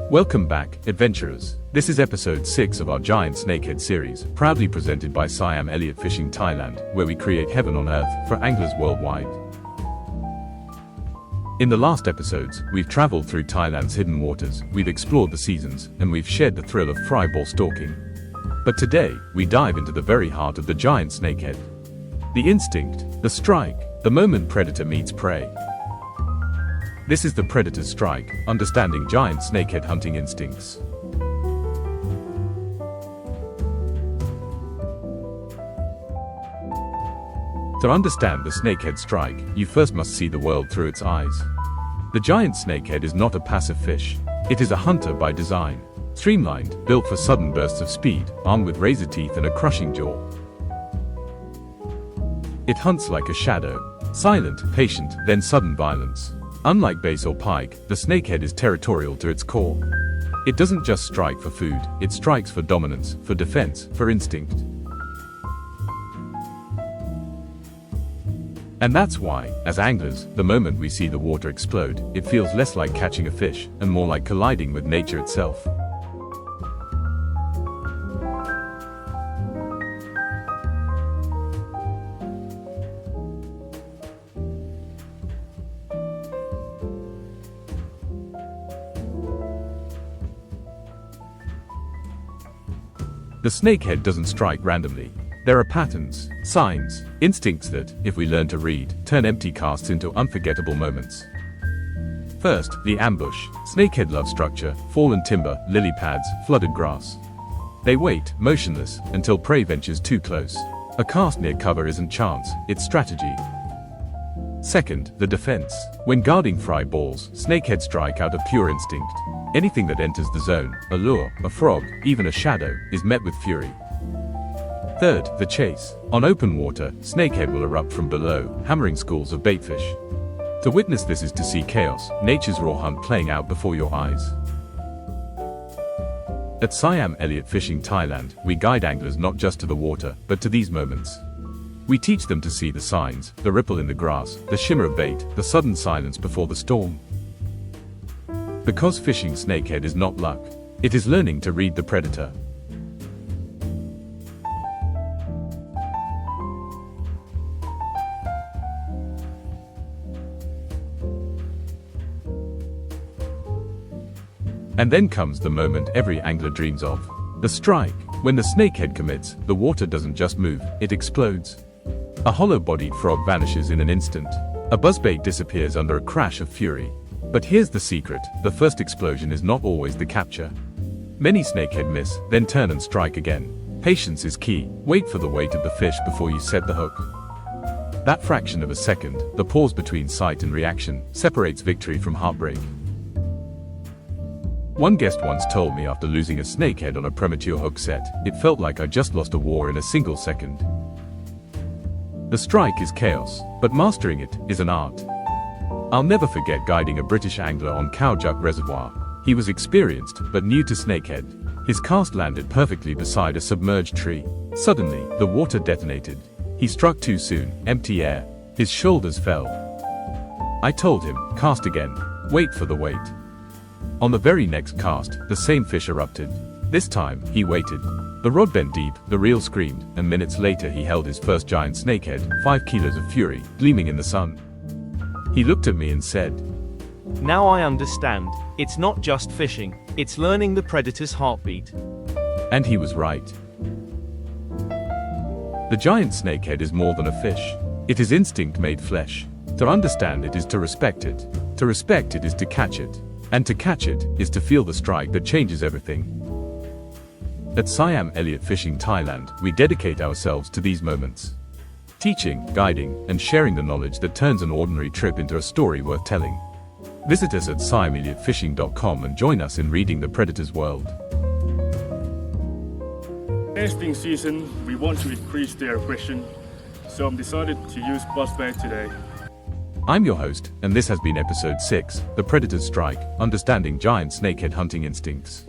Welcome back, adventurers. This is episode 6 of our Giant Snakehead series, proudly presented by Siam Elliott Fishing Thailand, where we create heaven on earth for anglers worldwide. In the last episodes, we've traveled through Thailand's hidden waters, we've explored the seasons, and we've shared the thrill of fry ball stalking. But today, we dive into the very heart of the giant snakehead. The instinct, the strike, the moment predator meets prey. This is the predator's strike, understanding giant snakehead hunting instincts. To understand the snakehead strike, you first must see the world through its eyes. The giant snakehead is not a passive fish. It is a hunter by design. Streamlined, built for sudden bursts of speed, armed with razor teeth and a crushing jaw. It hunts like a shadow. Silent, patient, then sudden violence. Unlike bass or pike, the snakehead is territorial to its core. It doesn't just strike for food, it strikes for dominance, for defense, for instinct. And that's why, as anglers, the moment we see the water explode, it feels less like catching a fish, and more like colliding with nature itself. The snakehead doesn't strike randomly. There are patterns, signs, instincts that, if we learn to read, turn empty casts into unforgettable moments. First, the ambush. Snakehead love structure, fallen timber, lily pads, flooded grass. They wait, motionless, until prey ventures too close. A cast near cover isn't chance, it's strategy. Second, the defense. When guarding fry balls, snakehead strike out of pure instinct. Anything that enters the zone, a lure, a frog, even a shadow, is met with fury. Third, the chase. On open water, snakehead will erupt from below, hammering schools of baitfish. To witness this is to see chaos, nature's raw hunt playing out before your eyes. At Siam Elliott Fishing Thailand, we guide anglers not just to the water, but to these moments. We teach them to see the signs, the ripple in the grass, the shimmer of bait, the sudden silence before the storm. Because fishing snakehead is not luck, it is learning to read the predator. And then comes the moment every angler dreams of. The strike. When the snakehead commits, the water doesn't just move, it explodes. A hollow-bodied frog vanishes in an instant. A buzzbait disappears under a crash of fury. But here's the secret, the first explosion is not always the capture. Many snakehead miss, then turn and strike again. Patience is key. Wait for the weight of the fish before you set the hook. That fraction of a second, the pause between sight and reaction, separates victory from heartbreak. One guest once told me after losing a snakehead on a premature hook set, it felt like I just lost a war in a single second. The strike is chaos, but mastering it is an art. I'll never forget guiding a British angler on Khao Reservoir. He was experienced, but new to snakehead. His cast landed perfectly beside a submerged tree. Suddenly, the water detonated. He struck too soon, empty air. His shoulders fell. I told him, cast again. Wait for the weight. On the very next cast, the same fish erupted. This time, he waited. The rod bent deep, the reel screamed, and minutes later he held his first giant snakehead, 5 kilos of fury, gleaming in the sun. He looked at me and said, "Now I understand. It's not just fishing, it's learning the predator's heartbeat." And he was right. The giant snakehead is more than a fish. It is instinct made flesh. To understand it is to respect it. To respect it is to catch it. And to catch it is to feel the strike that changes everything. At Siam Elliott Fishing Thailand, we dedicate ourselves to these moments. Teaching, guiding, and sharing the knowledge that turns an ordinary trip into a story worth telling. Visit us at siamelliottfishing.com and join us in reading the predator's world. Nesting season, we want to increase their aggression, so I'm decided to use buzzbait today. I'm your host, and this has been episode 6, The Predator's Strike, Understanding Giant Snakehead Hunting Instincts.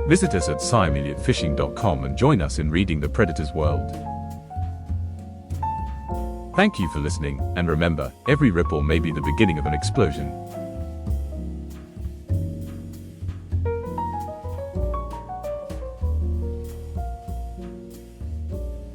Visit us at siamelliottfishing.com and join us in reading the predator's world. Thank you for listening, and remember, every ripple may be the beginning of an explosion.